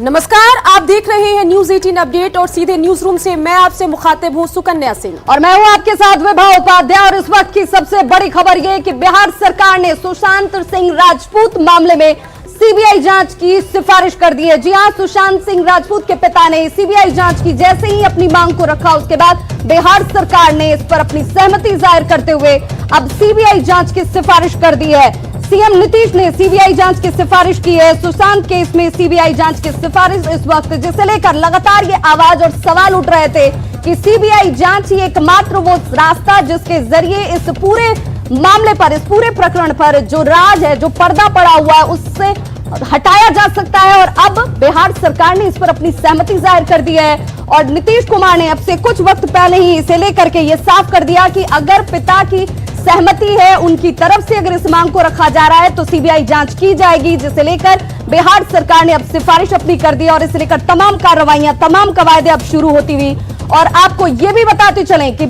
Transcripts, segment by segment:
नमस्कार, आप देख रहे हैं न्यूज 18 अपडेट और सीधे न्यूज रूम से मैं आपसे मुखातिब हूं सुकन्या सिंह और मैं हूं आपके साथ विभा उपाध्याय। और इस वक्त की सबसे बड़ी खबर यह कि बिहार सरकार ने सुशांत सिंह राजपूत मामले में सीबीआई जांच की सिफारिश कर दी है। जी हां, सुशांत सिंह राजपूत के पिता ने सीबीआई जांच की जैसे ही अपनी मांग को रखा, उसके बाद बिहार सरकार ने इस पर अपनी सहमति जाहिर करते हुए अब सीबीआई जांच की सिफारिश कर दी है। सीएम नीतीश ने सीबीआई जांच की सिफारिश की है। सुशांत केस में सीबीआई जांच की सिफारिश इस वक्त, जिसे लेकर लगातार ये आवाज और सवाल उठ रहे थे कि सीबीआई जांच ही एकमात्र वो रास्ता जिसके जरिए इस पूरे मामले पर, इस पूरे प्रकरण पर जो राज है, जो पर्दा पड़ा हुआ है, उससे हटाया जा सकता है। और अब बिहार सरकार ने इस पर अपनी सहमति जाहिर कर दी है और नीतीश कुमार ने अब से कुछ वक्त पहले ही इसे लेकर के ये साफ कर दिया कि अगर पिता की सहमति है, उनकी तरफ से अगर इस मांग को रखा जा रहा है तो सीबीआई जांच की जाएगी, जिसे लेकर बिहार सरकार ने अब सिफारिश अपनी कर दी और इसे लेकर तमाम कार्रवाइयां, तमाम कवायदे अब शुरू होती हुई। और आपको यह भी बताते चलें कि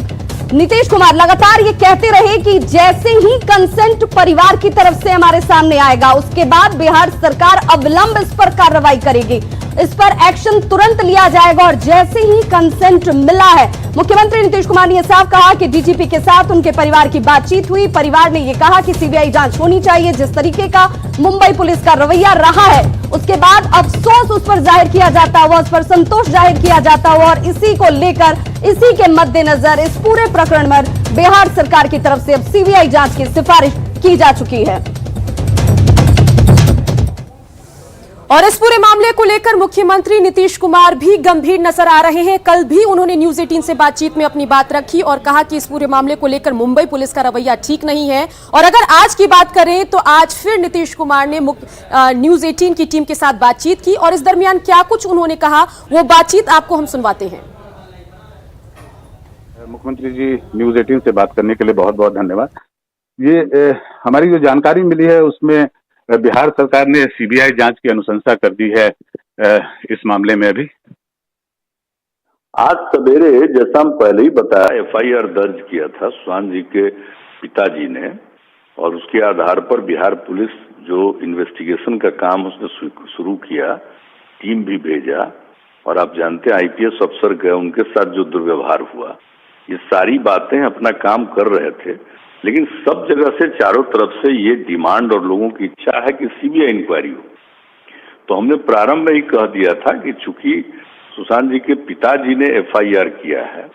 नीतीश कुमार लगातार ये कहते रहे कि जैसे ही कंसेंट परिवार की तरफ से हमारे सामने आएगा, उसके बाद बिहार सरकार अविलंब इस पर कार्रवाई करेगी, इस पर एक्शन तुरंत लिया जाएगा। और जैसे ही कंसेंट मिला है, मुख्यमंत्री नीतीश कुमार ने यह साफ कहा कि डीजीपी के साथ उनके परिवार की बातचीत हुई। परिवार ने यह कहा कि सीबीआई जांच होनी चाहिए। जिस तरीके का मुंबई पुलिस का रवैया रहा है, उसके बाद अफसोस उस पर जाहिर किया जाता हुआ, उस पर संतोष जाहिर किया जाता हुआ, और इसी को लेकर, इसी के मद्देनजर इस पूरे प्रकरण में बिहार सरकार की तरफ से अब सीबीआई जांच की सिफारिश की जा चुकी है। और इस पूरे मामले को लेकर मुख्यमंत्री नीतीश कुमार भी गंभीर नजर आ रहे हैं। कल भी उन्होंने न्यूज 18 से बातचीत में अपनी बात रखी और कहा कि इस पूरे मामले को लेकर मुंबई पुलिस का रवैया ठीक नहीं है। और अगर आज की बात करें तो आज फिर नीतीश कुमार ने न्यूज 18 की टीम के साथ बातचीत की और इस दरमियान क्या कुछ उन्होंने कहा, वो बातचीत आपको हम सुनवाते हैं। मुख्यमंत्री जी, न्यूज 18 से बात करने के लिए बहुत बहुत धन्यवाद। ये हमारी जो जानकारी मिली है उसमें बिहार सरकार ने सीबीआई जांच की अनुशंसा कर दी है इस मामले में। अभी आज सवेरे, जैसा हम पहले ही बताया, एफआईआर दर्ज किया था सुशांत जी के पिताजी ने, और उसके आधार पर बिहार पुलिस जो इन्वेस्टिगेशन का काम उसने शुरू किया, टीम भी भेजा, और आप जानते हैं आईपीएस अफसर गए, उनके साथ जो दुर्व्यवहार हुआ, ये सारी बातें अपना काम कर रहे थे। लेकिन सब जगह से, चारों तरफ से ये डिमांड और लोगों की इच्छा है कि सीबीआई इंक्वायरी हो। तो हमने प्रारंभ में ही कह दिया था कि चूंकि सुशांत जी के पिताजी ने एफआईआर किया है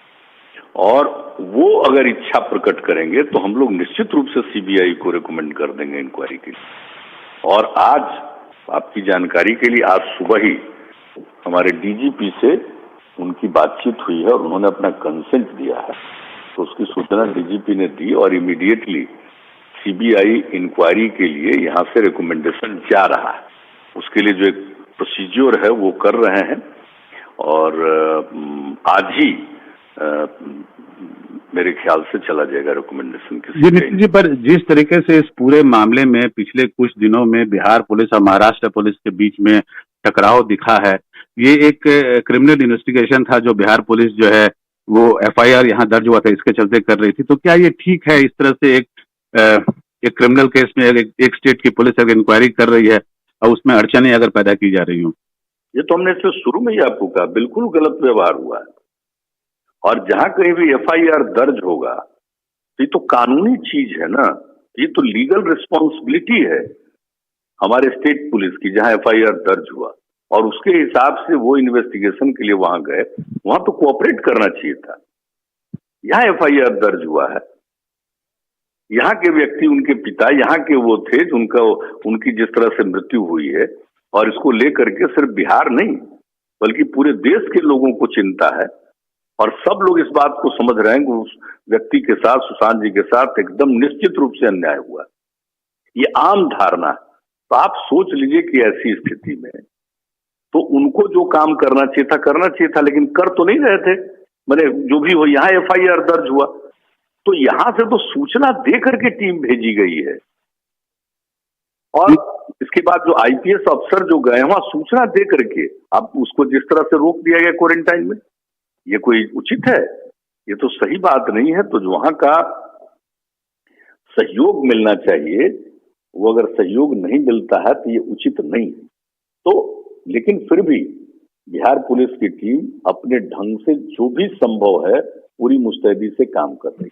और वो अगर इच्छा प्रकट करेंगे तो हम लोग निश्चित रूप से सीबीआई को रिकमेंड कर देंगे इंक्वायरी के लिए। और आज आपकी जानकारी के लिए, आज सुबह ही हमारे डीजीपी से उनकी बातचीत हुई है और उन्होंने अपना कंसेंट दिया है। तो उसकी सूचना डीजीपी ने दी और इमीडिएटली सीबीआई इंक्वायरी के लिए यहाँ से रिकमेंडेशन जा रहा है। उसके लिए जो एक प्रोसीजर है वो कर रहे हैं और आज ही मेरे ख्याल से चला जाएगा रिकमेंडेशन जी। नीतीश जी, पर जिस तरीके से इस पूरे मामले में पिछले कुछ दिनों में बिहार पुलिस और महाराष्ट्र पुलिस के बीच में टकराव दिखा है, ये एक क्रिमिनल इन्वेस्टिगेशन था जो बिहार पुलिस जो है वो एफआईआर यहाँ दर्ज हुआ था, इसके चलते कर रही थी। तो क्या ये ठीक है इस तरह से एक क्रिमिनल केस में एक स्टेट की पुलिस अगर इंक्वायरी कर रही है और उसमें अड़चने अगर पैदा की जा रही हो? ये तो हमने इससे शुरू में ही आपको कहा, बिल्कुल गलत व्यवहार हुआ है। और जहां कहीं भी एफआईआर दर्ज होगा तो ये तो कानूनी चीज है ना, ये तो लीगल रिस्पॉन्सिबिलिटी है हमारे स्टेट पुलिस की, जहां एफआईआर दर्ज हुआ और उसके हिसाब से वो इन्वेस्टिगेशन के लिए वहां गए, वहां तो कोऑपरेट करना चाहिए था। यहाँ एफआईआर दर्ज हुआ है, यहाँ के व्यक्ति, उनके पिता यहाँ के वो थे जिनका, उनकी जिस तरह से मृत्यु हुई है, और इसको लेकर के सिर्फ बिहार नहीं बल्कि पूरे देश के लोगों को चिंता है और सब लोग इस बात को समझ रहे हैं कि उस व्यक्ति के साथ, सुशांत जी के साथ एकदम निश्चित रूप से अन्याय हुआ। ये आम धारणा है। तो आप सोच लीजिए कि ऐसी स्थिति में तो उनको जो काम करना चाहिए था, लेकिन कर तो नहीं रहे थे। मैंने जो भी हो, यहाँ एफआईआर दर्ज हुआ तो यहां से तो सूचना दे करके टीम भेजी गई है, और इसके बाद जो आईपीएस अफसर जो गए वहां सूचना दे करके अब उसको जिस तरह से रोक दिया गया क्वारंटाइन में, ये कोई उचित है? ये तो सही बात नहीं है। तो वहां का सहयोग मिलना चाहिए, वो अगर सहयोग नहीं मिलता है तो ये उचित नहीं है। तो लेकिन फिर भी बिहार पुलिस की टीम अपने ढंग से जो भी संभव है पूरी मुस्तैदी से काम कर रही है।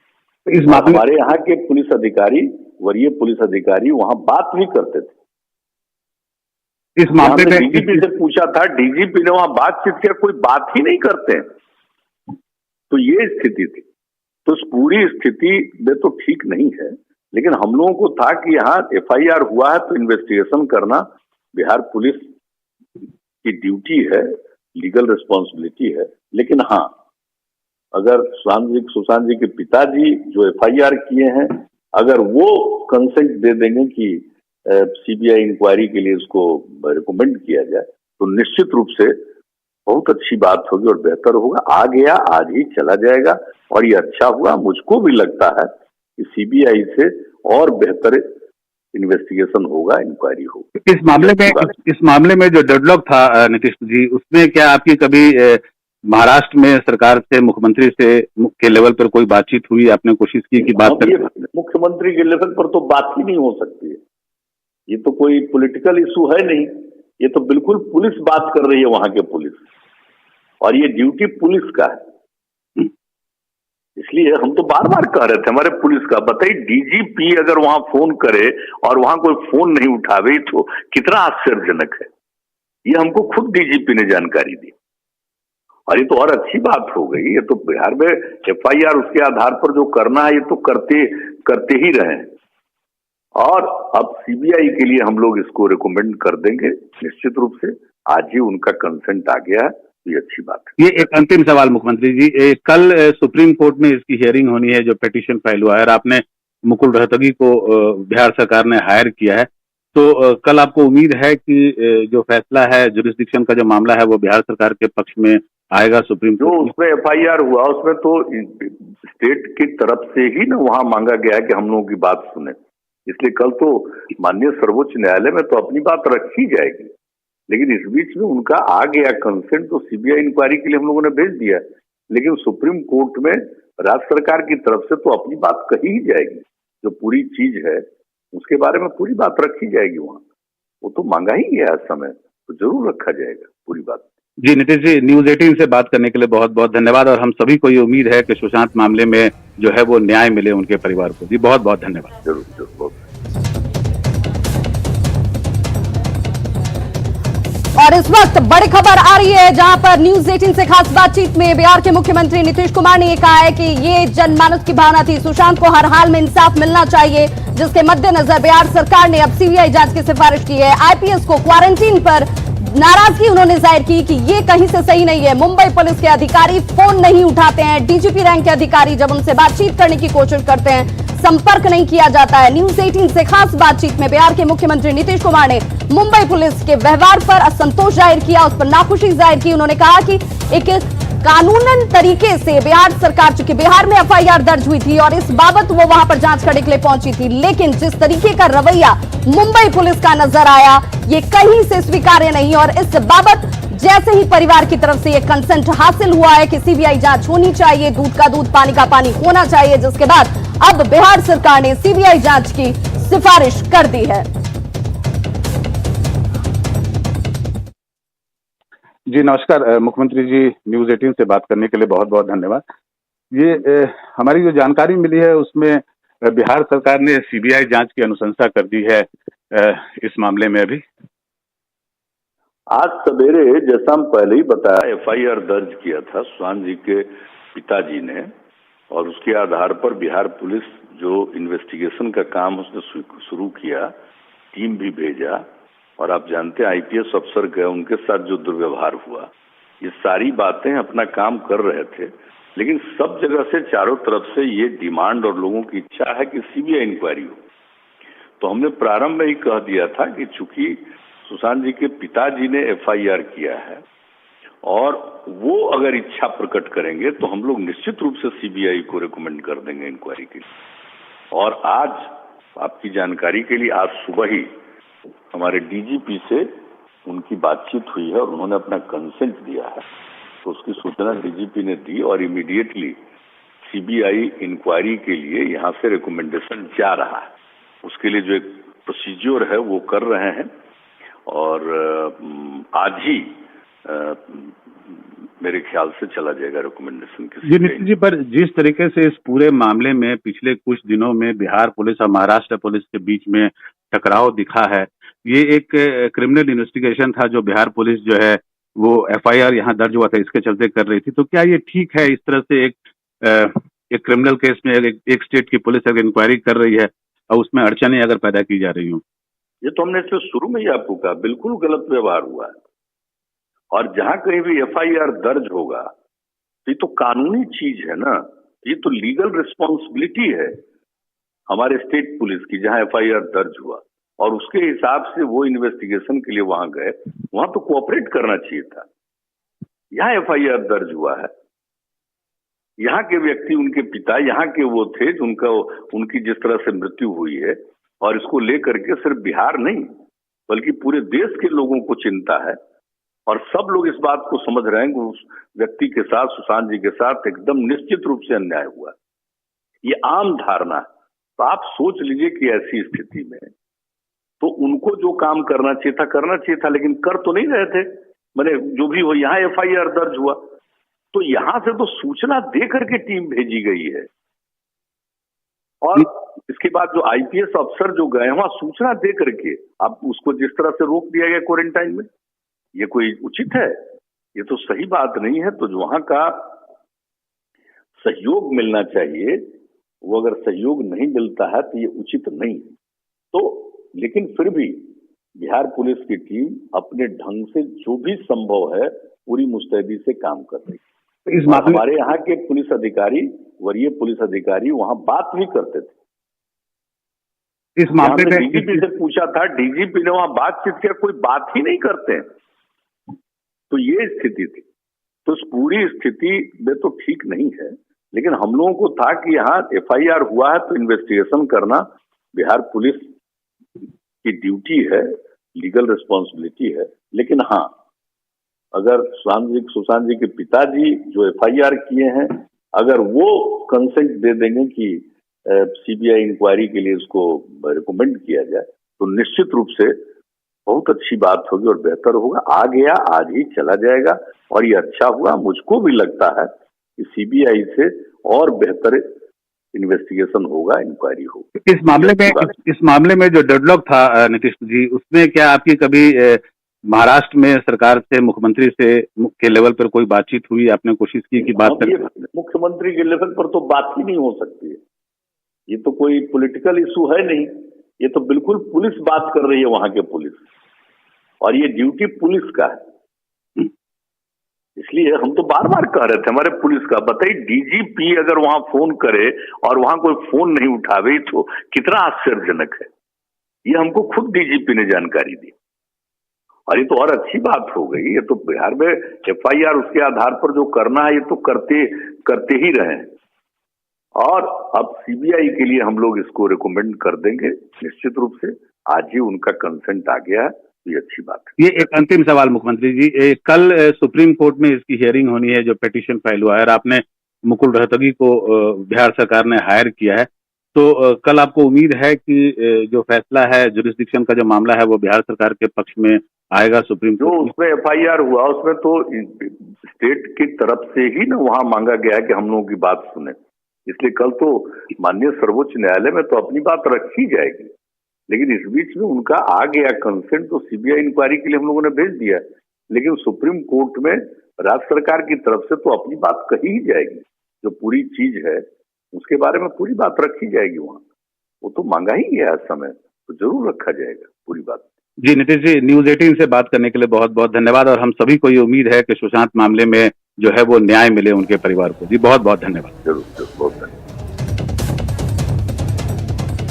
इस मामले हमारे यहाँ के पुलिस अधिकारी, वरीय पुलिस अधिकारी वहां बात भी करते थे। इस मामले में डीजीपी से पूछा था, डीजीपी ने वहां बातचीत किया, कोई बात ही नहीं करते। तो ये स्थिति थी। तो इस पूरी स्थिति में तो ठीक नहीं है, लेकिन हम लोगों को था कि यहाँ एफआईआर हुआ है तो इन्वेस्टिगेशन करना बिहार पुलिस की ड्यूटी है, लीगल रिस्पॉन्सिबिलिटी है। लेकिन हाँ, अगर सुशांत जी के पिताजी जो एफआईआर किए हैं, अगर वो कंसेंट दे देंगे कि सीबीआई इंक्वायरी के लिए इसको रिकमेंड किया जाए तो निश्चित रूप से बहुत अच्छी बात होगी और बेहतर होगा। आ गया, आज ही चला जाएगा और ये अच्छा हुआ। मुझको भी लगता है कि सीबीआई से और बेहतर इन्वेस्टिगेशन होगा, इंक्वायरी होगी। इस मामले में जो डेडलॉक था नीतीश जी, उसमें क्या आपकी कभी महाराष्ट्र में सरकार से, मुख्यमंत्री से के लेवल पर कोई बातचीत हुई? आपने कोशिश की कि बात करें? मुख्यमंत्री के लेवल पर तो बात ही नहीं हो सकती है। ये तो कोई पॉलिटिकल इशू है नहीं, ये तो बिल्कुल पुलिस बात कर रही है, वहां के पुलिस, और ये ड्यूटी पुलिस का है। इसलिए हम तो बार बार कह रहे थे हमारे पुलिस का, बताइए डीजीपी अगर वहां फोन करे और वहां कोई फोन नहीं उठावे तो कितना आश्चर्यजनक है। ये हमको खुद डीजीपी ने जानकारी दी और ये तो और अच्छी बात हो गई। ये तो बिहार में एफआईआर उसके आधार पर जो करना है ये तो करते ही रहे, और अब सीबीआई के लिए हम लोग इसको रिकमेंड कर देंगे निश्चित रूप से। आज ही उनका कंसेंट आ गया है, ये अच्छी बात है। ये एक अंतिम सवाल मुख्यमंत्री जी, कल सुप्रीम कोर्ट में इसकी हियरिंग होनी है जो पिटीशन फाइल हुआ है, और आपने मुकुल रोहतगी को बिहार सरकार ने हायर किया है, तो कल आपको उम्मीद है कि जो फैसला है, जुरिस्डिक्शन का जो मामला है, वो बिहार सरकार के पक्ष में आएगा सुप्रीम कोर्ट? जो उसमें एफआईआर हुआ उसमें तो स्टेट की तरफ से ही ना वहां मांगा गया है कि हम लोगों की बात सुने, इसलिए कल तो माननीय सर्वोच्च न्यायालय में तो अपनी बात रखी जाएगी। लेकिन इस बीच में उनका आ गया कंसेंट तो सीबीआई इंक्वायरी के लिए हम लोगों ने भेज दिया, लेकिन सुप्रीम कोर्ट में राज्य सरकार की तरफ से तो अपनी बात कही ही जाएगी। जो पूरी चीज है उसके बारे में पूरी बात रखी जाएगी वहां, वो तो मांगा ही गया समय, तो जरूर रखा जाएगा पूरी बात। जी नीतीश जी, न्यूज 18 से बात करने के लिए बहुत बहुत धन्यवाद, और हम सभी को ये उम्मीद है कि सुशांत मामले में जो है वो न्याय मिले उनके परिवार को। जी बहुत बहुत धन्यवाद। जरूर जरूर, बहुत। और इस वक्त बड़ी खबर आ रही है जहां पर न्यूज 18 से खास बातचीत में बिहार के मुख्यमंत्री नीतीश कुमार ने यह कहा है कि ये जनमानस की भावना थी, सुशांत को हर हाल में इंसाफ मिलना चाहिए, जिसके मद्देनजर बिहार सरकार ने अब सीबीआई जांच की सिफारिश की है। आईपीएस को क्वारंटीन पर नाराजगी उन्होंने जाहिर की कि ये कहीं से सही नहीं है। मुंबई पुलिस के अधिकारी फोन नहीं उठाते हैं, डीजीपी रैंक के अधिकारी जब उनसे बातचीत करने की कोशिश करते हैं संपर्क नहीं किया जाता है। न्यूज 18 से खास बातचीत में बिहार के मुख्यमंत्री नीतीश कुमार ने मुंबई पुलिस के व्यवहार पर असंतोष जाहिर किया, उस पर नाखुशी जाहिर की। उन्होंने कहा कि एक कानूनन तरीके से बिहार सरकार, चूंकि बिहार में एफआईआर दर्ज हुई थी और इस बाबत वो वहां पर जांच करने के लिए पहुंची थी, लेकिन जिस तरीके का रवैया मुंबई पुलिस का नजर आया ये कहीं से स्वीकार्य नहीं, और इस बाबत जैसे ही परिवार की तरफ से ये कंसेंट हासिल हुआ है कि सीबीआई जांच होनी चाहिए, दूध का दूध पानी का पानी होना चाहिए, जिसके बाद अब बिहार सरकार ने सीबीआई जांच की सिफारिश कर दी है। जी नमस्कार मुख्यमंत्री जी, न्यूज 18 से बात करने के लिए बहुत बहुत धन्यवाद। ये हमारी जो जानकारी मिली है उसमें बिहार सरकार ने सीबीआई जांच की अनुशंसा कर दी है इस मामले में। अभी आज सवेरे जैसा हम पहले ही बताया, एफआईआर दर्ज किया था सुशांत जी के पिताजी ने, और उसके आधार पर बिहार पुलिस जो इन्वेस्टिगेशन का काम उसने शुरू किया, टीम भी भेजा, और आप जानते हैं आईपीएस अफसर गए, उनके साथ जो दुर्व्यवहार हुआ, ये सारी बातें अपना काम कर रहे थे, लेकिन सब जगह से चारों तरफ से ये डिमांड और लोगों की इच्छा है कि सीबीआई इंक्वायरी हो। तो हमने प्रारंभ में ही कह दिया था कि चूंकि सुशांत जी के पिताजी ने एफआईआर किया है और वो अगर इच्छा प्रकट करेंगे तो हम लोग निश्चित रूप से सीबीआई को रिकमेंड कर देंगे इंक्वायरी के लिए। और आज आपकी जानकारी के लिए आज सुबह ही हमारे डीजीपी से उनकी बातचीत हुई है और उन्होंने अपना कंसेंट दिया है, तो उसकी सूचना डीजीपी ने दी और इमीडिएटली सीबीआई इंक्वायरी के लिए यहाँ से रिकमेंडेशन जा रहा है। उसके लिए जो एक प्रोसीजर है वो कर रहे हैं, और आज ही मेरे ख्याल से चला जाएगा रिकमेंडेशन के। जी नितिन जी, पर जिस तरीके से इस पूरे मामले में पिछले कुछ दिनों में बिहार पुलिस और महाराष्ट्र पुलिस के बीच में टकराव दिखा है, ये एक क्रिमिनल इन्वेस्टिगेशन था जो बिहार पुलिस जो है वो एफआईआर यहाँ दर्ज हुआ था, इसके चलते कर रही थी। तो क्या ये ठीक है इस तरह से एक क्रिमिनल केस में एक स्टेट की पुलिस अगर इंक्वायरी कर रही है और उसमें अड़चने अगर पैदा की जा रही हो? ये तो हमने इससे शुरू में ही आपको कहा, बिल्कुल गलत व्यवहार हुआ है। और जहां कहीं भी एफआईआर दर्ज होगा तो ये तो कानूनी चीज है ना, ये तो लीगल रिस्पॉन्सिबिलिटी है हमारे स्टेट पुलिस की। जहां एफआईआर दर्ज हुआ और उसके हिसाब से वो इन्वेस्टिगेशन के लिए वहां गए, वहां तो कोऑपरेट करना चाहिए था। यहाँ एफआईआर दर्ज हुआ है, यहाँ के व्यक्ति, उनके पिता यहाँ के वो थे जिनका उनकी जिस तरह से मृत्यु हुई है, और इसको लेकर के सिर्फ बिहार नहीं बल्कि पूरे देश के लोगों को चिंता है। और सब लोग इस बात को समझ रहे हैं कि उस व्यक्ति के साथ, सुशांत जी के साथ एकदम निश्चित रूप से अन्याय हुआ। ये आम धारणा है। तो आप सोच लीजिए कि ऐसी स्थिति में तो उनको जो काम करना चाहिए था, लेकिन कर तो नहीं रहे थे। मैंने जो भी हो, यहाँ एफआईआर दर्ज हुआ तो यहां से तो सूचना दे करके टीम भेजी गई है, और इसके बाद जो आईपीएस अफसर जो गए वहां सूचना दे करके अब उसको जिस तरह से रोक दिया गया क्वारंटाइन में, ये कोई उचित है? ये तो सही बात नहीं है। तो वहां का सहयोग मिलना चाहिए, वो अगर सहयोग नहीं मिलता है तो ये उचित नहीं है। तो लेकिन फिर भी बिहार पुलिस की टीम अपने ढंग से जो भी संभव है पूरी मुस्तैदी से काम कर रही है। इस मामले हमारे यहाँ के पुलिस अधिकारी, वरीय पुलिस अधिकारी वहां बात भी करते थे। इस मामले में डीजीपी से पूछा था, डीजीपी ने वहां बातचीत किया, कोई बात ही नहीं करते। तो ये स्थिति थी। तो इस पूरी स्थिति में तो ठीक नहीं है, लेकिन हम लोगों को था कि यहाँ एफआईआर हुआ है तो इन्वेस्टिगेशन करना बिहार पुलिस की ड्यूटी है, लीगल रिस्पॉन्सिबिलिटी है। लेकिन हाँ, अगर सुशांत जी के पिताजी जो एफआईआर किए हैं, अगर वो कंसेंट दे देंगे कि सीबीआई इंक्वायरी के लिए इसको रिकमेंड किया जाए तो निश्चित रूप से बहुत अच्छी बात होगी और बेहतर होगा। आ गया, आज ही चला जाएगा और ये अच्छा हुआ। मुझको भी लगता है कि सीबीआई से और बेहतर इन्वेस्टिगेशन होगा, इंक्वायरी होगी। इस मामले में जो डेडलॉक था नीतीश जी, उसमें क्या आपकी कभी महाराष्ट्र में सरकार से, मुख्यमंत्री से के लेवल पर कोई बातचीत हुई? आपने कोशिश की कि बात करें? मुख्यमंत्री के लेवल पर तो बात ही नहीं हो सकती है। ये तो कोई पॉलिटिकल इशू है नहीं, ये तो बिल्कुल पुलिस बात कर रही है, वहां के पुलिस, और ये ड्यूटी पुलिस का है। इसलिए हम तो बार बार कह रहे थे हमारे पुलिस का, बताइए डीजीपी अगर वहां फोन करे और वहां कोई फोन नहीं उठावे तो कितना आश्चर्यजनक है। ये हमको खुद डीजीपी ने जानकारी दी, और ये तो और अच्छी बात हो गई। ये तो बिहार में एफआईआर उसके आधार पर जो करना है ये तो करते ही रहे, और अब सीबीआई के लिए हम लोग इसको रिकमेंड कर देंगे निश्चित रूप से। आज ही उनका कंसेंट आ गया है, ये अच्छी बात है। ये एक अंतिम सवाल मुख्यमंत्री जी, कल सुप्रीम कोर्ट में इसकी हियरिंग होनी है जो पिटीशन फाइल हुआ है, और आपने मुकुल रोहतगी को बिहार सरकार ने हायर किया है, तो कल आपको उम्मीद है कि जो फैसला है, जुरिस्डिक्शन का जो मामला है, वो बिहार सरकार के पक्ष में आएगा सुप्रीम कोर्ट? जो उसमें एफआईआर हुआ उसमें तो स्टेट की तरफ से ही ना वहां मांगा गया है कि हम लोगों की बात सुने, इसलिए कल तो माननीय सर्वोच्च न्यायालय में तो अपनी बात रखी जाएगी। लेकिन इस बीच में उनका आ गया कंसेंट तो सीबीआई इंक्वायरी के लिए हम लोगों ने भेज दिया, लेकिन सुप्रीम कोर्ट में राज्य सरकार की तरफ से तो अपनी बात कही ही जाएगी। जो पूरी चीज है उसके बारे में पूरी बात रखी जाएगी वहां, वो तो मांगा ही गया समय, तो जरूर रखा जाएगा पूरी बात। जी नीतीश जी, न्यूज 18 से बात करने के लिए बहुत बहुत धन्यवाद, और हम सभी को ये उम्मीद है कि सुशांत मामले में जो है वो न्याय मिले उनके परिवार को। जी बहुत बहुत धन्यवाद। जरूर, बहुत धन्यवाद।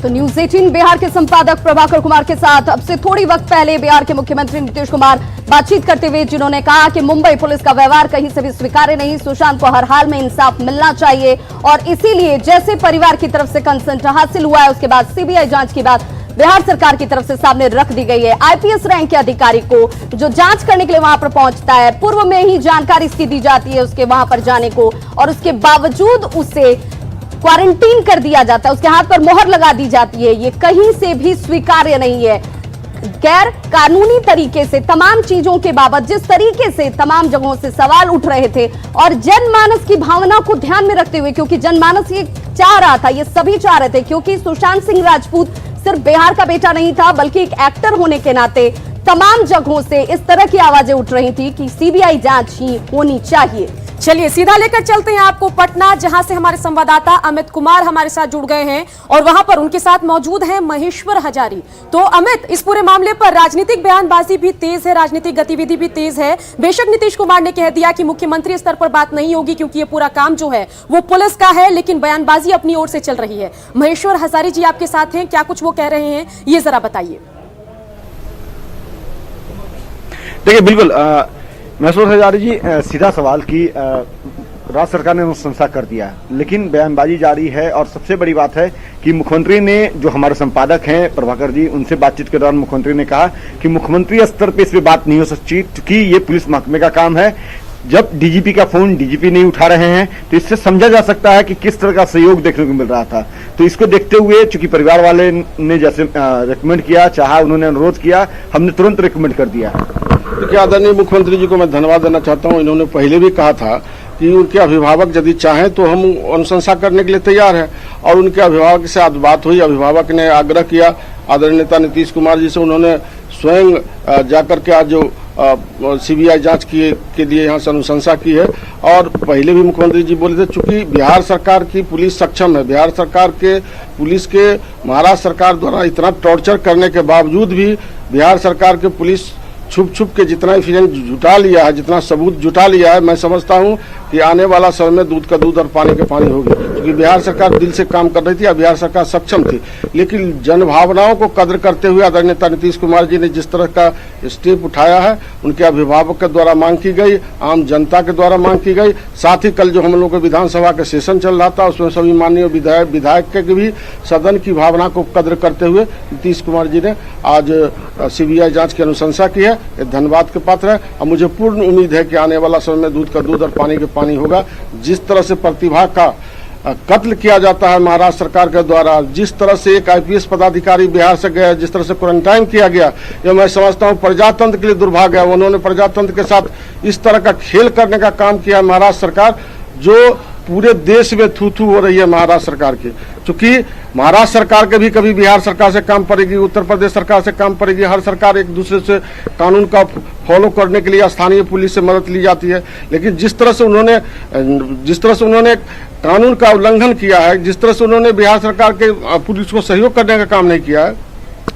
तो न्यूज 18 बिहार के संपादक प्रभाकर कुमार के साथ अब से थोड़ी वक्त पहले बिहार के मुख्यमंत्री नीतीश कुमार बातचीत करते हुए, जिन्होंने कहा कि मुंबई पुलिस का व्यवहार कहीं से भी स्वीकार्य नहीं, सुशांत को हर हाल में इंसाफ मिलना चाहिए, और इसीलिए जैसे परिवार की तरफ से कंसेंट हासिल हुआ है उसके बाद सीबीआई जांच की बात बिहार सरकार की तरफ से सामने रख दी गई है। आईपीएस रैंक के अधिकारी को जो जांच करने के लिए वहां पर पहुंचता है, पूर्व में ही जानकारी इसकी दी जाती है उसके वहां पर जाने को, और उसके बावजूद उसे क्वारंटीन कर दिया जाता है, उसके हाथ पर मोहर लगा दी जाती है। ये कहीं से भी स्वीकार्य नहीं है। गैर कानूनी तरीके से तमाम चीजों के बाबत जिस तरीके से तमाम जगहों से सवाल उठ रहे थे और जनमानस की भावना को ध्यान में रखते हुए, क्योंकि जनमानस ये चाह रहा था, ये सभी चाह रहे थे, क्योंकि सुशांत सिंह राजपूत सिर्फ बिहार का बेटा नहीं था बल्कि एक एक्टर होने के नाते तमाम जगहों से इस तरह की आवाजें उठ रही थी कि सीबीआई जांच ही होनी चाहिए। चलिए सीधा लेकर चलते हैं आपको पटना, जहां से हमारे संवाददाता अमित कुमार हमारे साथ जुड़ गए हैं और वहां पर उनके साथ मौजूद हैं महेश्वर हजारी। तो अमित, इस पूरे मामले पर राजनीतिक बयानबाजी भी तेज है, राजनीतिक गतिविधि भी तेज है। बेशक नीतीश कुमार ने कह दिया कि मुख्यमंत्री स्तर पर बात नहीं होगी क्योंकि ये पूरा काम जो है वो पुलिस का है, लेकिन बयानबाजी अपनी ओर से चल रही है। महेश्वर हजारी जी आपके साथ हैं, क्या कुछ वो कह रहे हैं ये जरा बताइए। देखिए बिल्कुल महेश्वर हजारी जी, सीधा सवाल की राज्य सरकार ने अनुशंसा कर दिया, लेकिन बयानबाजी जारी है। और सबसे बड़ी बात है कि मुख्यमंत्री ने, जो हमारे संपादक हैं प्रभाकर जी, उनसे बातचीत के दौरान मुख्यमंत्री ने कहा कि मुख्यमंत्री स्तर पे इस पे बात नहीं हो सकती क्योंकि ये पुलिस महकमे का काम है। जब डीजीपी का फोन डीजीपी नहीं उठा रहे हैं तो इससे समझा जा सकता है कि किस तरह का सहयोग देखने को मिल रहा था। तो इसको देखते हुए चूंकि परिवार वाले ने जैसे रिकमेंड किया, चाहा, उन्होंने अनुरोध किया, हमने तुरंत रिकमेंड कर दिया। देखिए आदरणीय मुख्यमंत्री जी को मैं धन्यवाद देना चाहता हूं। इन्होंने पहले भी कहा था कि उनके अभिभावक यदि चाहें तो हम अनुशंसा करने के लिए तैयार हैं, और उनके अभिभावक से आज बात हुई। अभिभावक ने आग्रह किया आदरणीय नेता नीतीश कुमार जी से, उन्होंने स्वयं जाकर के आज जो सीबीआई जांच के लिए यहाँ से अनुशंसा की है। और पहले भी मुख्यमंत्री जी बोले थे, चूंकि बिहार सरकार की पुलिस सक्षम है, बिहार सरकार के पुलिस के महाराष्ट्र सरकार द्वारा इतना टॉर्चर करने के बावजूद भी बिहार सरकार के पुलिस छुप छुप के जितना एविडेंस जुटा लिया है, जितना सबूत जुटा लिया है, मैं समझता हूं कि आने वाला समय में दूध का दूध और पानी के पानी होगी। क्योंकि बिहार सरकार दिल से काम कर रही थी, बिहार सरकार सक्षम थी, लेकिन जनभावनाओं को कद्र करते हुए आदरणीय नेता नीतीश कुमार जी ने जिस तरह का स्टेप उठाया है, उनके अभिभावक के द्वारा मांग की गई, आम जनता के द्वारा मांग की गई। साथ ही कल जो हम लोग के विधानसभा का सेशन चल रहा था, उसमें सभी माननीय विधायक के भी सदन की भावना को कद्र करते हुए नीतीश कुमार जी ने आज सीबीआई जांच की अनुशंसा की है। धन्यवाद के पात्र है और मुझे पूर्ण उम्मीद है कि आने वाला समय में दूध का दूध और पानी का पानी होगा। जिस तरह से प्रतिभा का कत्ल किया जाता है महाराष्ट्र सरकार के द्वारा, जिस तरह से एक आईपीएस पदाधिकारी बिहार से गया, जिस तरह से क्वारंटाइन किया गया, ये मैं समझता हूँ प्रजातंत्र के लिए दुर्भाग्य है। उन्होंने प्रजातंत्र के साथ इस तरह का खेल करने का काम किया महाराष्ट्र सरकार, जो पूरे देश में थू थू हो रही है महाराष्ट्र सरकार की। चूंकि महाराष्ट्र सरकार के भी कभी बिहार सरकार से काम पड़ेगी, उत्तर प्रदेश सरकार से काम पड़ेगी, हर सरकार एक दूसरे से कानून का फॉलो करने के लिए स्थानीय पुलिस से मदद ली जाती है। लेकिन जिस तरह से उन्होंने कानून का उल्लंघन किया है, जिस तरह से उन्होंने बिहार सरकार के पुलिस को सहयोग करने का काम नहीं किया है,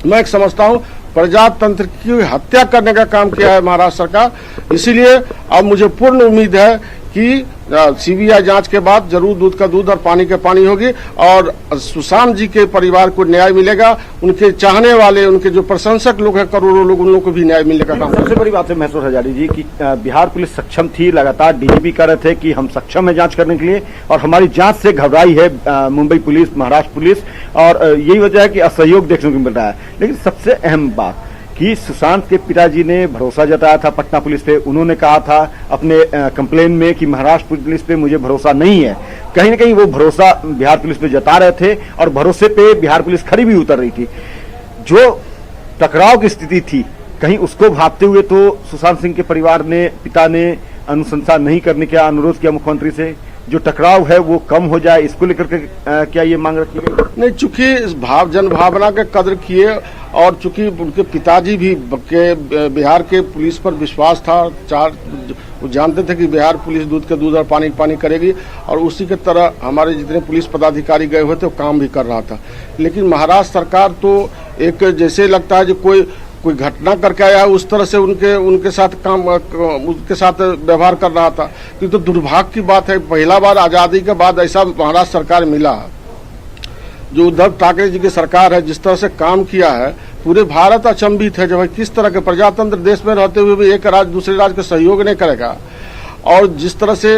मैं समझता हूँ प्रजातंत्र की हत्या करने का काम किया है महाराष्ट्र सरकार। इसीलिए अब मुझे पूर्ण उम्मीद है कि सीबीआई जांच के बाद जरूर दूध का दूध और पानी के पानी होगी और सुशांत जी के परिवार को न्याय मिलेगा। उनके चाहने वाले, उनके जो प्रशंसक लोग हैं करोड़ों लोग, उन लोगों को भी न्याय मिलने का काम। सबसे बड़ी बात है महेश्वर हजारी जी कि बिहार पुलिस सक्षम थी, लगातार डीजीपी कह रहे थे कि हम सक्षम है जांच करने के लिए, और हमारी जांच से घबराई है मुंबई पुलिस, महाराष्ट्र पुलिस, और यही वजह है कि असहयोग देखने को मिल रहा है। लेकिन सबसे अहम बात कि सुशांत के पिताजी ने भरोसा जताया था पटना पुलिस पे। उन्होंने कहा था अपने कंप्लेन में कि महाराष्ट्र पुलिस पे मुझे भरोसा नहीं है। कहीं न कहीं वो भरोसा बिहार पुलिस पे जता रहे थे और भरोसे पे बिहार पुलिस खड़ी भी उतर रही थी। जो टकराव की स्थिति थी, कहीं उसको भांपते हुए तो सुशांत सिंह के परिवार ने, पिता ने अनुशंसा नहीं करने का अनुरोध किया मुख्यमंत्री से। जो टकराव है वो कम हो जाए, इसको लेकर के क्या ये मांग रखी गई? नहीं, चूंकि जन भावना के कद्र किए और चूंकि उनके पिताजी भी के बिहार के पुलिस पर विश्वास था, वो जानते थे कि बिहार पुलिस दूध के दूध और पानी पानी करेगी, और उसी के तरह हमारे जितने पुलिस पदाधिकारी गए हुए थे वो काम भी कर रहा था। लेकिन महाराष्ट्र सरकार तो एक जैसे लगता है जो कोई घटना करके आया है उस तरह से उनके साथ व्यवहार कर रहा था। तो दुर्भाग्य की बात है, पहला बार आजादी के बाद ऐसा महाराष्ट्र सरकार मिला। जो उद्धव ठाकरे जी की सरकार है, जिस तरह से काम किया है, पूरे भारत अचंभित है। जब किस तरह के प्रजातंत्र देश में रहते हुए भी एक राज्य दूसरे राज्य का सहयोग नहीं करेगा, और जिस तरह से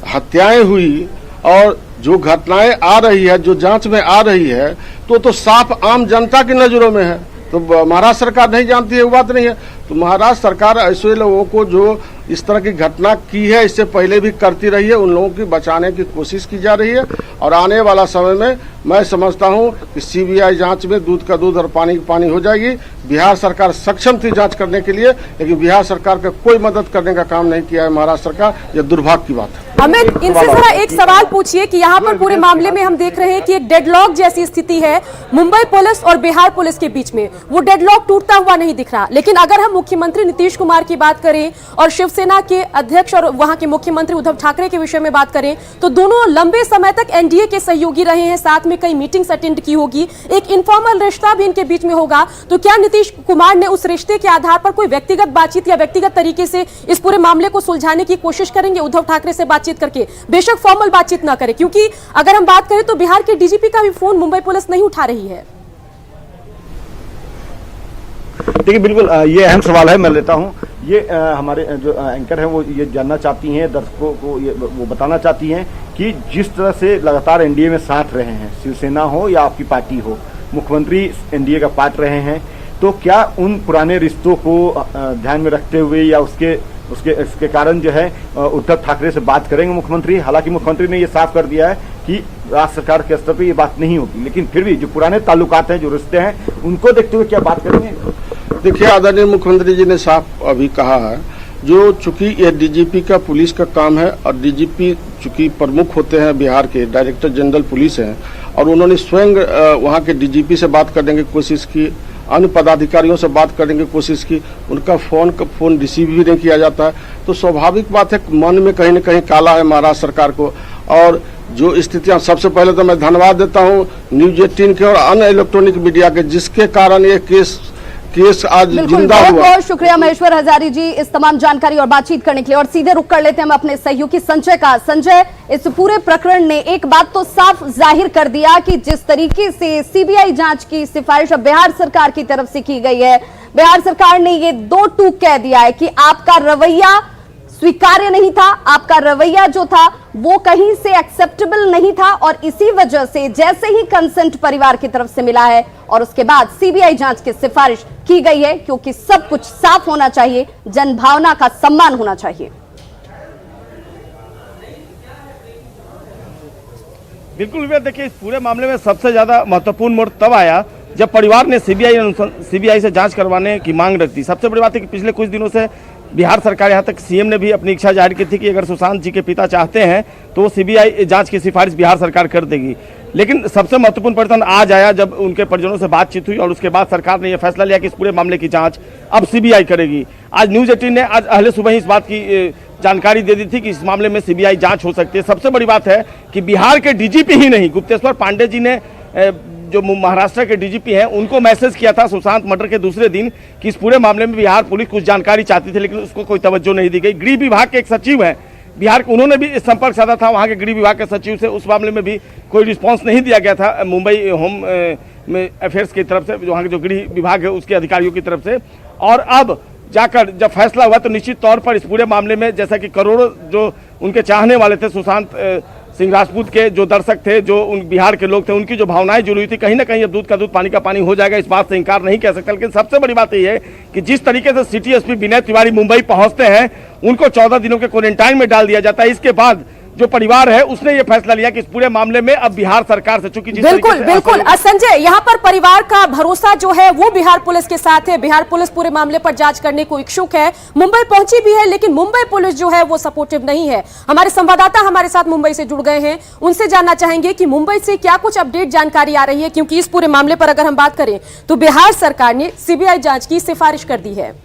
हत्याएं हुई और जो घटनाएं आ रही है, जो जांच में आ रही है, तो साफ आम जनता की नजरों में है। तो महाराष्ट्र सरकार नहीं जानती है वो बात नहीं है। तो महाराष्ट्र सरकार ऐसे लोगों को जो इस तरह की घटना की है इससे पहले भी करती रही है, उन लोगों की बचाने की कोशिश की जा रही है। और आने वाला समय में मैं समझता हूं कि सीबीआई जांच में दूध का दूध और पानी का पानी हो जाएगी। बिहार सरकार सक्षम थी जांच करने के लिए, लेकिन बिहार सरकार का कोई मदद करने का काम नहीं किया है महाराष्ट्र सरकार। यह दुर्भाग्य की बात है। अमित, इनसे जरा एक सवाल पूछिए कि यहाँ पर पूरे मामले में हम देख रहे हैं कि एक डेडलॉक जैसी स्थिति है मुंबई पुलिस और बिहार पुलिस के बीच में। वो डेडलॉक टूटता हुआ नहीं दिख रहा, लेकिन अगर हम मुख्यमंत्री नीतीश कुमार की बात करें और शिवसेना के अध्यक्ष और वहां के मुख्यमंत्री उद्धव ठाकरे के विषय में बात करें तो दोनों लंबे समय तक एनडीए के सहयोगी रहे हैं, साथ में कई मीटिंग्स अटेंड की होगी, एक इनफॉर्मल रिश्ता भी इनके बीच में होगा। तो क्या नीतीश कुमार ने उस रिश्ते के आधार पर कोई व्यक्तिगत बातचीत या व्यक्तिगत तरीके से इस पूरे मामले को सुलझाने की कोशिश करेंगे उद्धव ठाकरे से बातचीत करके? बेशक फॉर्मल बातचीत ना करें, क्योंकि अगर हम बात करें तो बिहार के डीजीपी का भी फोन मुंबई पुलिस नहीं उठा रही है। देखिए, बिल्कुल ये अहम सवाल है, मैं लेता हूं। ये हमारे जो एंकर हैं वो ये जानना चाहती हैं, दर्शकों को ये वो बताना चाहती हैं कि जिस तरह से लगातार एनडीए में साथ रहे हैं, शिवसेना हो या आपकी पार्टी हो, मुख्यमंत्री एनडीए का पार्ट रहे हैं, तो क्या उन पुराने रिश्तों को ध्यान में रखते हुए या उसके कारण जो है उद्धव ठाकरे से बात करेंगे मुख्यमंत्री? हालांकि मुख्यमंत्री ने ये साफ कर दिया है कि राज्य सरकार के स्तर पर ये बात नहीं होगी, लेकिन फिर भी जो पुराने ताल्लुकात हैं, जो रिश्ते हैं, उनको देखते हुए क्या बात करेंगे? देखिए, आदरणीय मुख्यमंत्री जी ने साफ अभी कहा है, जो चूंकि यह डीजीपी का पुलिस का काम है और डीजीपी चूंकि प्रमुख होते हैं बिहार के, डायरेक्टर जनरल पुलिस हैं, और उन्होंने स्वयं वहां के डीजीपी से बात करने की कोशिश की, अन्य पदाधिकारियों से बात करने की कोशिश की, उनका फोन रिसीव भी नहीं किया जाता है। तो स्वाभाविक बात है, मन में कहीं न कहीं काला है महाराष्ट्र सरकार को। और जो स्थितियां, सबसे पहले तो मैं धन्यवाद देता हूं न्यूज 18 के और अन्य इलेक्ट्रॉनिक मीडिया के, जिसके कारण ये केस आज जिंदा हुआ। बहुत शुक्रिया महेश्वर हजारी जी इस तमाम जानकारी और बातचीत करने के लिए। और सीधे रुक कर लेते हैं हम अपने सहयोगी संजय का। संजय, इस पूरे प्रकरण ने एक बात तो साफ जाहिर कर दिया कि जिस तरीके से सीबीआई जांच की सिफारिश बिहार सरकार की तरफ से की गई है, बिहार सरकार ने ये दो टूक कह दिया है कि आपका रवैया स्वीकार्य नहीं था, आपका रवैया जो था वो कहीं से एक्सेप्टेबल नहीं था, और इसी वजह से जैसे ही कंसेंट परिवार की तरफ से मिला है और उसके बाद सीबीआई जांच की सिफारिश की गई है, क्योंकि सब कुछ साफ होना चाहिए, जनभावना का सम्मान होना चाहिए। बिल्कुल भैया, देखिए, इस पूरे मामले में सबसे ज्यादा महत्वपूर्ण मोड़ तब आया जब परिवार ने सीबीआई से जांच करवाने की मांग रखी। सबसे बड़ी बात है कि पिछले कुछ दिनों से बिहार सरकार, यहाँ तक सीएम ने भी अपनी इच्छा जाहिर की थी कि अगर सुशांत जी के पिता चाहते हैं तो वो सीबीआई जांच की सिफारिश बिहार सरकार कर देगी। लेकिन सबसे महत्वपूर्ण परिवर्तन आज आया जब उनके परिजनों से बातचीत हुई और उसके बाद सरकार ने यह फैसला लिया कि इस पूरे मामले की जांच अब सीबीआई करेगी। आज न्यूज 18 ने आज पहले सुबह ही इस बात की जानकारी दे दी थी कि इस मामले में सीबीआई जांच हो सकती है। सबसे बड़ी बात है कि बिहार के डीजीपी ही नहीं, गुप्तेश्वर पांडे जी ने जो महाराष्ट्र के डीजीपी हैं उनको मैसेज किया था सुशांत मर्डर के दूसरे दिन कि इस पूरे मामले में बिहार पुलिस कुछ जानकारी चाहती थी, लेकिन उसको कोई तवज्जो नहीं दी गई। गृह विभाग के एक सचिव हैं बिहार के, उन्होंने भी संपर्क साधा था वहां के गृह विभाग के सचिव से, उस मामले में भी कोई रिस्पांस नहीं दिया गया था मुंबई होम अफेयर्स की तरफ से, वहां के जो गृह विभाग है उसके अधिकारियों की तरफ से। और अब जाकर जब फैसला हुआ तो निश्चित तौर पर इस पूरे मामले में, जैसा कि करोड़ों जो उनके चाहने वाले थे, सुशांत सिंह राजपूत के जो दर्शक थे, जो उन बिहार के लोग थे, उनकी जो भावनाएं जुड़ी हुई थी, कहीं ना कहीं अब दूध का दूध पानी का पानी हो जाएगा, इस बात से इंकार नहीं कह सकता। लेकिन सबसे बड़ी बात यह है कि जिस तरीके से सिटी एसपी विनय तिवारी मुंबई पहुंचते हैं, उनको 14 दिनों के क्वारंटाइन में डाल दिया जाता है। इसके बाद जो परिवार है उसने ये फैसला लिया कि इस पूरे मामले में अब बिहार सरकार से, चूंकि बिल्कुल संजय, यहाँ पर परिवार का भरोसा जो है वो बिहार पुलिस के साथ है। बिहार पुलिस पूरे मामले पर जांच करने को इच्छुक है, मुंबई पहुंची भी है, लेकिन मुंबई पुलिस जो है वो सपोर्टिव नहीं है। हमारे संवाददाता हमारे साथ मुंबई से जुड़ गए हैं, उनसे जानना चाहेंगे कि मुंबई से क्या कुछ अपडेट जानकारी आ रही है, क्योंकि इस पूरे मामले पर अगर हम बात करें तो बिहार सरकार ने सीबीआई जांच की सिफारिश कर दी है।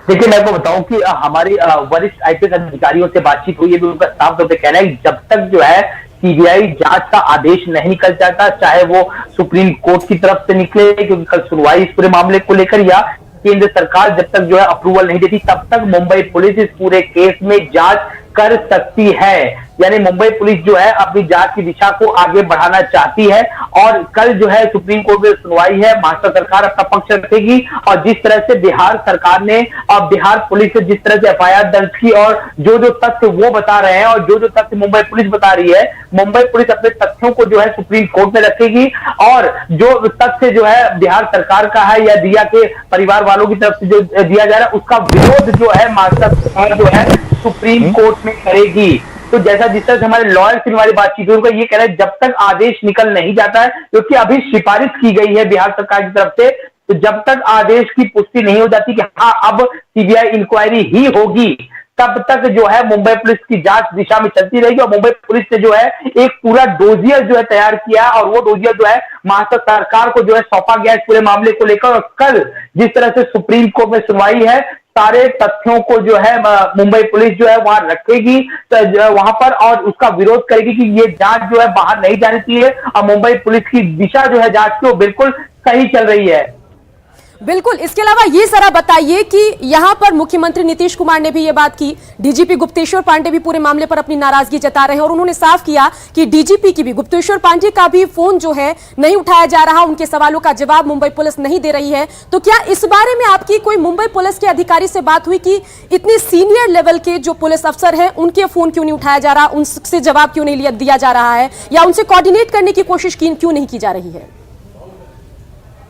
देखिए, मैं आपको बताऊं कि हमारी वरिष्ठ आईपीएस अधिकारियों से बातचीत हुई है, भी उनका साफ तौर पे कहना है कि जब तक जो है सीबीआई जांच का आदेश नहीं निकल जाता, चाहे वो सुप्रीम कोर्ट की तरफ से निकले, क्योंकि कल सुनवाई इस पूरे मामले को लेकर, या केंद्र सरकार जब तक जो है अप्रूवल नहीं देती, तब तक मुंबई पुलिस इस पूरे केस में जांच कर सकती है। यानी मुंबई पुलिस जो है अपनी जांच की दिशा को आगे बढ़ाना चाहती है और कल जो है सुप्रीम कोर्ट में सुनवाई है। महाराष्ट्र सरकार अपना पक्ष रखेगी और जिस तरह से बिहार सरकार ने और बिहार पुलिस से जिस तरह से एफआईआर दर्ज की और जो तथ्य वो बता रहे हैं और जो तथ्य मुंबई पुलिस बता रही है, मुंबई पुलिस अपने तथ्यों को जो है सुप्रीम कोर्ट में रखेगी और जो तथ्य जो है बिहार सरकार का है या दिया के परिवार वालों की तरफ से जो दिया जा रहा है उसका विरोध जो है महाराष्ट्र सरकार जो है सुप्रीम कोर्ट में करेगी। तो जैसा जिस तरह से हमारे लॉयर से हमारी बातचीत हुई, उनका ये कहना है जब तक आदेश निकल नहीं जाता है, क्योंकि अभी सिफारिश की गई है बिहार सरकार की तरफ से, तो जब तक आदेश की पुष्टि नहीं हो जाती कि हाँ अब सीबीआई इंक्वायरी ही होगी, तब तक जो है मुंबई पुलिस की जांच दिशा में चलती रहेगी। और मुंबई पुलिस ने जो है एक पूरा डोजियर जो है तैयार किया और वो डोजियर जो है महाराष्ट्र सरकार को जो है सौंपा गया इस पूरे मामले को लेकर। और कल जिस तरह से सुप्रीम कोर्ट में सुनवाई है, सारे तथ्यों को जो है मुंबई पुलिस जो है वहां रखेगी वहां पर और उसका विरोध करेगी कि ये जांच जो है बाहर नहीं जानी चाहिए और मुंबई पुलिस की दिशा जो है जांच की वो बिल्कुल सही चल रही है। बिल्कुल। इसके अलावा ये जरा बताइए कि यहां पर मुख्यमंत्री नीतीश कुमार ने भी ये बात की, डीजीपी गुप्तेश्वर पांडे भी पूरे मामले पर अपनी नाराजगी जता रहे हैं और उन्होंने साफ किया कि डीजीपी की भी, गुप्तेश्वर पांडे का भी फोन जो है नहीं उठाया जा रहा, उनके सवालों का जवाब मुंबई पुलिस नहीं दे रही है। तो क्या इस बारे में आपकी कोई मुंबई पुलिस के अधिकारी से बात हुई कि इतने सीनियर लेवल के जो पुलिस अफसर हैं उनके फोन क्यों नहीं उठाया जा रहा, उनसे जवाब क्यों नहीं दिया जा रहा है या उनसे कोऑर्डिनेट करने की कोशिश क्यों नहीं की जा रही है?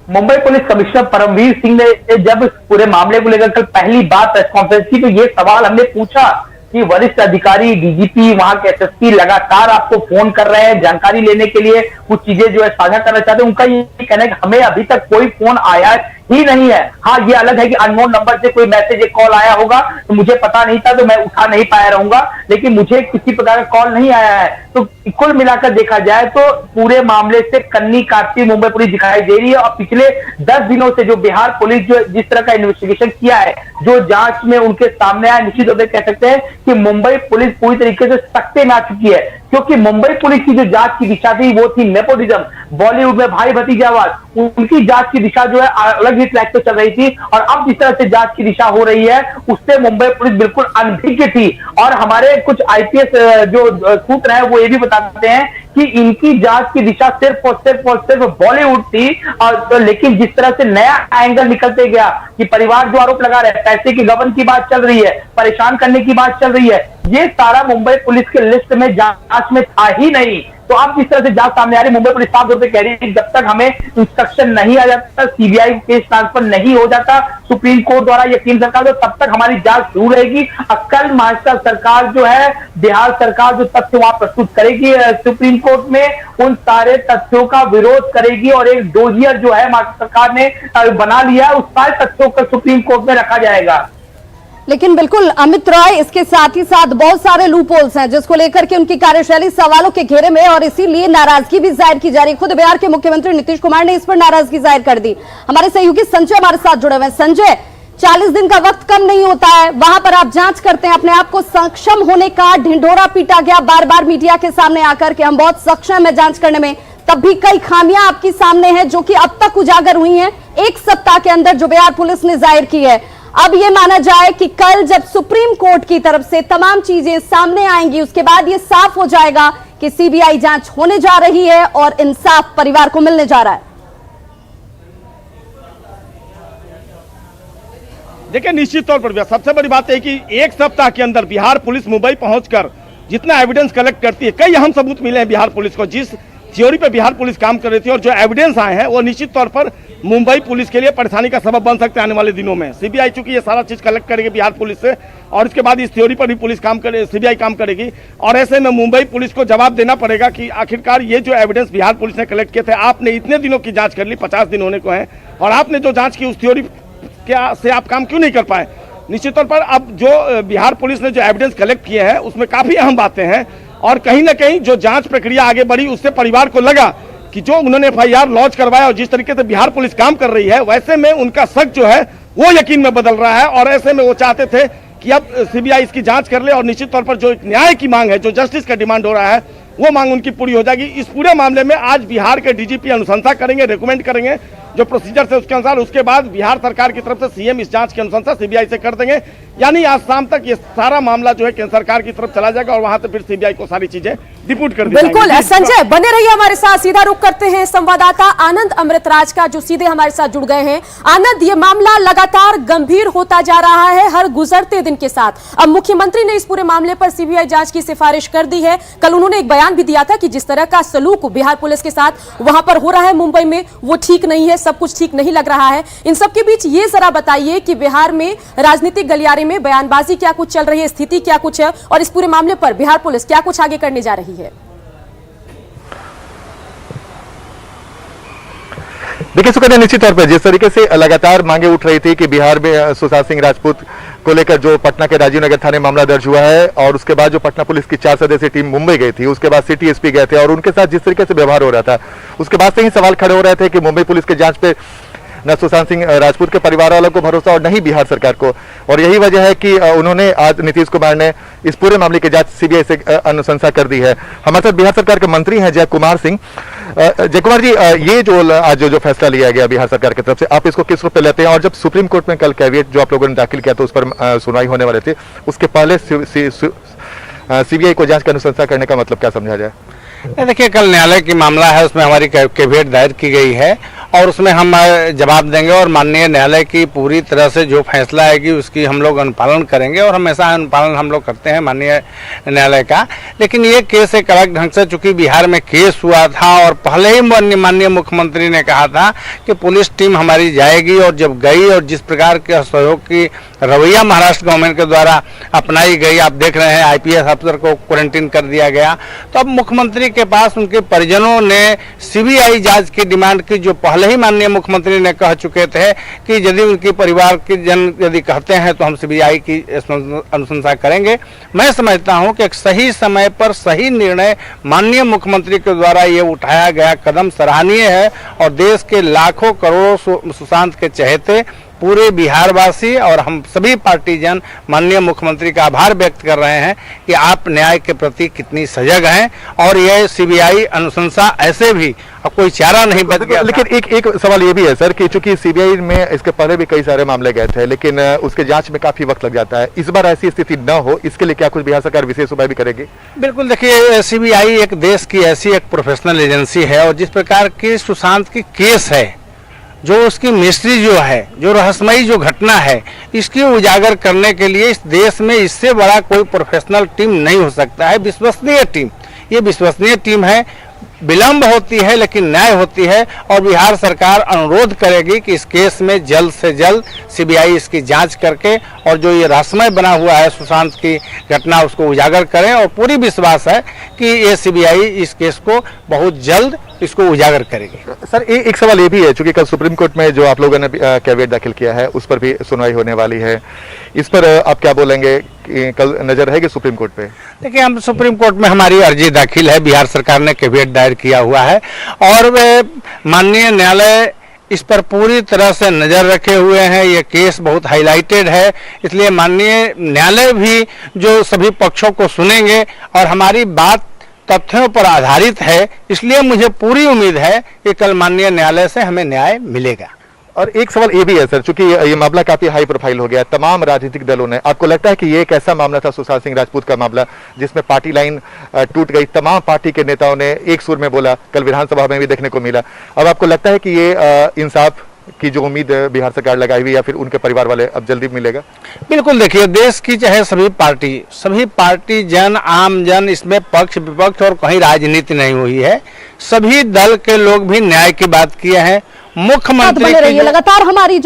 मुंबई पुलिस कमिश्नर परमवीर सिंह ने जब पूरे मामले को लेकर कल पहली बार प्रेस कॉन्फ्रेंस की तो ये सवाल हमने पूछा कि वरिष्ठ अधिकारी डीजीपी वहां के एसएसपी लगातार आपको फोन कर रहे हैं जानकारी लेने के लिए, कुछ चीजें जो है साझा करना चाहते हैं। उनका ये कहना है कि हमें अभी तक कोई फोन आया ही नहीं है। हाँ, ये अलग है कि अननोन नंबर से कोई मैसेज एक कॉल आया होगा तो मुझे पता नहीं था तो मैं उठा नहीं पाया रहूंगा, लेकिन मुझे किसी प्रकार का कॉल नहीं आया है। तो कुल मिलाकर देखा जाए तो पूरे मामले से कन्नी काटती मुंबई पुलिस दिखाई दे रही है। और पिछले 10 दिनों से जो बिहार पुलिस जो जिस तरह का इन्वेस्टिगेशन किया है, जो जांच में उनके सामने आया, निश्चित रूप से कह सकते हैं कि मुंबई पुलिस पूरी तरीके से सख्ते में आ चुकी है। क्योंकि मुंबई पुलिस की जो जांच की दिशा थी वो थी नेपोटिज्म, बॉलीवुड में भाई भतीजावाद, उनकी जांच की दिशा जो है अलग ही ट्रैक पे चल रही थी। और अब जिस तरह से जांच की दिशा हो रही है उससे मुंबई पुलिस बिल्कुल अनभिज्ञ थी। और हमारे कुछ आईपीएस जो सूत्र है वो ये भी बताते हैं कि इनकी जांच की दिशा सिर्फ और सिर्फ बॉलीवुड थी। और लेकिन जिस तरह से नया एंगल निकलते गया कि परिवार जो आरोप लगा रहे हैं, पैसे की गबन की बात चल रही है, परेशान करने की बात चल रही है, ये सारा मुंबई पुलिस के लिस्ट में जांच में था ही नहीं। तो अब जिस तरह से जांच सामने आ रही, मुंबई पुलिस साफ तौर पे कह रही है कि जब तक हमें इंस्ट्रक्शन नहीं आ जाता, सीबीआई केस ट्रांसफर नहीं हो जाता सुप्रीम कोर्ट द्वारा या केंद्र सरकार द्वारा, तब तक हमारी जांच शुरू रहेगी। कल महाराष्ट्र सरकार जो है, बिहार सरकार जो तथ्य वहां प्रस्तुत करेगी सुप्रीम कोर्ट में, उन सारे तथ्यों का विरोध करेगी और एक डोजियर जो है महाराष्ट्र सरकार ने बना लिया, उस सारे तथ्यों को सुप्रीम कोर्ट में रखा जाएगा। लेकिन बिल्कुल अमित रॉय, इसके साथ ही साथ बहुत सारे लूप होल्स हैं जिसको लेकर के उनकी कार्यशैली सवालों के घेरे में और इसीलिए नाराजगी भी जाहिर की जा रही है। खुद बिहार के मुख्यमंत्री नीतीश कुमार ने इस पर नाराजगी जाहिर कर दी। हमारे सहयोगी संजय हमारे साथ जुड़े हुए हैं। संजय, 40 दिन का वक्त कम नहीं होता है, वहां पर आप जांच करते हैं, अपने आप को सक्षम होने का ढिंढोरा पीटा गया बार बार मीडिया के सामने आकर के हम बहुत सक्षम है जांच करने में, तब भी कई खामियां आपके सामने हैं जो कि अब तक उजागर हुई हैं एक सप्ताह के अंदर जो बिहार पुलिस ने जाहिर की है। अब यह माना जाए कि कल जब सुप्रीम कोर्ट की तरफ से तमाम चीजें सामने आएंगी उसके बाद यह साफ हो जाएगा कि सीबीआई जांच होने जा रही है और इंसाफ परिवार को मिलने जा रहा है। देखिए, निश्चित तौर पर सबसे बड़ी बात है कि एक सप्ताह के अंदर बिहार पुलिस मुंबई पहुंचकर जितना एविडेंस कलेक्ट करती है, कई अहम सबूत मिले हैं बिहार पुलिस को। जिस थ्योरी पे बिहार पुलिस काम कर रही थी और जो एविडेंस आए हैं वो निश्चित तौर पर मुंबई पुलिस के लिए परेशानी का सबब बन सकते हैं आने वाले दिनों में। सीबीआई चूंकि ये सारा चीज कलेक्ट करेगी बिहार पुलिस से और इसके बाद इस थ्योरी पर भी पुलिस काम करे, सीबीआई काम करेगी और ऐसे में मुंबई पुलिस को जवाब देना पड़ेगा कि आखिरकार ये जो एविडेंस बिहार पुलिस ने कलेक्ट किए थे, आपने इतने दिनों की जांच कर ली, 50 दिन होने को है, और आपने जो जांच की उस थ्योरी से आप काम क्यों नहीं कर पाए। निश्चित तौर पर अब जो बिहार पुलिस ने जो एविडेंस कलेक्ट किए हैं उसमें काफी अहम बातें हैं और कहीं ना कहीं जो जांच प्रक्रिया आगे बढ़ी उससे परिवार को लगा कि जो उन्होंने एफआईआर लॉन्च करवाया और जिस तरीके से बिहार पुलिस काम कर रही है वैसे में उनका शक जो है वो यकीन में बदल रहा है और ऐसे में वो चाहते थे कि अब सीबीआई इसकी जांच कर ले और निश्चित तौर पर जो न्याय की मांग है, जो जस्टिस का डिमांड हो रहा है, वो मांग उनकी पूरी हो जाएगी। इस पूरे मामले में आज बिहार के डीजीपी अनुशंसा करेंगे, रिकमेंड करेंगे। जो प्रोसीजर है उसके अनुसार, उसके बाद बिहार सरकार की तरफ से सीएम इस जांच की अनुशंसा सीबीआई से कर देंगे। यानी आज शाम तक ये सारा मामला जो है केंद्र सरकार की तरफ चला जाएगा और वहां से फिर सीबीआई को सारी चीजें डिप्यूट कर दी जाएंगी। बिल्कुल संजय, बने रहिए हमारे साथ। सीधा रुख करते हैं संवाददाता आनंद अमृतराज का, जो सीधे हमारे साथ जुड़ गए हैं। आनंद, ये मामला लगातार गंभीर होता जा रहा है हर गुजरते दिन के साथ। अब मुख्यमंत्री ने इस पूरे मामले पर सीबीआई जांच की सिफारिश कर दी है। कल उन्होंने एक बयान भी दिया था कि जिस तरह का सलूक बिहार पुलिस के साथ वहां पर हो रहा है मुंबई में, वो ठीक नहीं है, सब कुछ ठीक नहीं लग रहा है। इन सबके बीच ये जरा बताइए कि बिहार में राजनीतिक गलियारे में बयानबाजी क्या कुछ चल रही है, स्थिति क्या कुछ है, और इस पूरे मामले पर बिहार पुलिस क्या कुछ आगे करने जा रही है? देखिए सुकन्या, निश्चित तौर पर जिस तरीके से लगातार मांगे उठ रही थी कि बिहार में सुशांत सिंह राजपूत को लेकर जो पटना के राजीव नगर थाने मामला दर्ज हुआ है, और उसके बाद जो पटना पुलिस की 4 सदस्यीय टीम मुंबई गई थी, उसके बाद सिटी एसपी गए थे और उनके साथ जिस तरीके से व्यवहार हो रहा था, उसके बाद से ही सवाल खड़े हो रहे थे कि मुंबई पुलिस के जांच पे न सुशांत सिंह राजपूत के परिवार वालों को भरोसा और नहीं बिहार सरकार को। और यही वजह है कि उन्होंने आज नीतीश कुमार ने इस पूरे मामले की जांच सीबीआई से अनुशंसा कर दी है। हमारे साथ बिहार सरकार के मंत्री हैं जय कुमार सिंह। जय कुमार जी, ये जो आज जो फैसला लिया गया बिहार सरकार की तरफ से, आप इसको किस रूप में लेते हैं? और जब सुप्रीम कोर्ट में कल कैविएट जो आप लोगों ने दाखिल किया था उस पर सुनवाई होने वाले थे, उसके पहले सीबीआई को जांच की अनुशंसा करने का मतलब क्या समझा जाए? देखिए, कल न्यायालय की मामला है, उसमें हमारी कैविएट दायर की गई है और उसमें हम जवाब देंगे और माननीय न्यायालय की पूरी तरह से जो फैसला आएगी उसकी हम लोग अनुपालन करेंगे और हमेशा अनुपालन हम लोग करते हैं माननीय न्यायालय का। लेकिन ये केस एक अलग ढंग से, चूंकि बिहार में केस हुआ था और पहले ही माननीय मुख्यमंत्री ने कहा था कि पुलिस टीम हमारी जाएगी, और जब गई और जिस प्रकार के सहयोग की रवैया महाराष्ट्र गवर्नमेंट के द्वारा अपनाई गई, आप देख रहे हैं आईपीएस अफसर को क्वारंटीन कर दिया गया। तो अब मुख्यमंत्री के पास उनके परिजनों ने सीबीआई जांच की डिमांड की, जो पहले ही माननीय मुख्यमंत्री ने कह चुके थे कि यदि उनके परिवार के जन यदि कहते हैं तो हम सीबीआई की अनुशंसा करेंगे। मैं समझता हूं कि एक सही समय पर सही निर्णय माननीय मुख्यमंत्री के द्वारा ये उठाया गया कदम सराहनीय है, और देश के लाखों करोड़ों सुशांत के चहेते पूरे बिहारवासी और हम सभी पार्टीजन माननीय मुख्यमंत्री का आभार व्यक्त कर रहे हैं कि आप न्याय के प्रति कितनी सजग हैं, और यह सीबीआई अनुशंसा ऐसे भी अब कोई चारा नहीं बच गया। लेकिन एक सवाल ये भी है सर कि चूंकि सीबीआई में इसके पहले भी कई सारे मामले गए थे, लेकिन उसके जांच में काफी वक्त लग जाता है। इस बार ऐसी स्थिति न हो, इसके लिए क्या कुछ बिहार सरकार विशेष उपाय भी करेगी? बिल्कुल, देखिए सीबीआई एक देश की ऐसी एक प्रोफेशनल एजेंसी है, और जिस प्रकार की सुशांत की केस है, जो उसकी मिस्ट्री जो है, जो रहस्यमयी जो घटना है, इसकी उजागर करने के लिए इस देश में इससे बड़ा कोई प्रोफेशनल टीम नहीं हो सकता है। विश्वसनीय टीम, ये विश्वसनीय टीम है। विलंब होती है लेकिन न्याय होती है, और बिहार सरकार अनुरोध करेगी कि इस केस में जल्द से जल्द सीबीआई इसकी जांच करके और जो ये रहस्यमय बना हुआ है सुशांत की घटना उसको उजागर करें, और पूरी विश्वास है कि ये सीबीआई इस केस को बहुत जल्द इसको उजागर करेगी। सर एक सवाल ये भी है, चूंकि कल सुप्रीम कोर्ट में जो आप लोगों ने कैविएट दाखिल किया है उस पर भी सुनवाई होने वाली है, इस पर आप क्या बोलेंगे? कल नजर रहेगी सुप्रीम कोर्ट पे? देखिए, हम सुप्रीम कोर्ट में हमारी अर्जी दाखिल है, बिहार सरकार ने कैविएट दायर किया हुआ है, और माननीय न्यायालय इस पर पूरी तरह से नजर रखे हुए हैं। ये केस बहुत हाईलाइटेड है, इसलिए माननीय न्यायालय भी जो सभी पक्षों को सुनेंगे, और हमारी बात तथ्यों पर आधारित है, इसलिए मुझे पूरी उम्मीद है कि कल माननीय न्यायालय से हमें न्याय मिलेगा। और एक सवाल ये भी है सर, चूंकि ये मामला काफी हाई प्रोफाइल हो गया, तमाम राजनीतिक दलों ने, आपको लगता है कि ये एक ऐसा मामला था सुशांत सिंह राजपूत का मामला जिसमें पार्टी लाइन टूट गई, तमाम पार्टी के नेताओं ने एक सुर में बोला, कल विधानसभा में भी देखने को मिला। अब आपको लगता है कि ये इंसाफ की जो उम्मीद बिहार सरकार लगाई हुई या फिर उनके परिवार वाले, अब जल्दी मिलेगा? बिल्कुल, देखिए देश की चाहे सभी पार्टी जन, आम जन, इसमें पक्ष विपक्ष और कहीं राजनीति नहीं हुई है। सभी दल के लोग भी न्याय की बात किए हैं। मुख्यमंत्री लगातार हमारी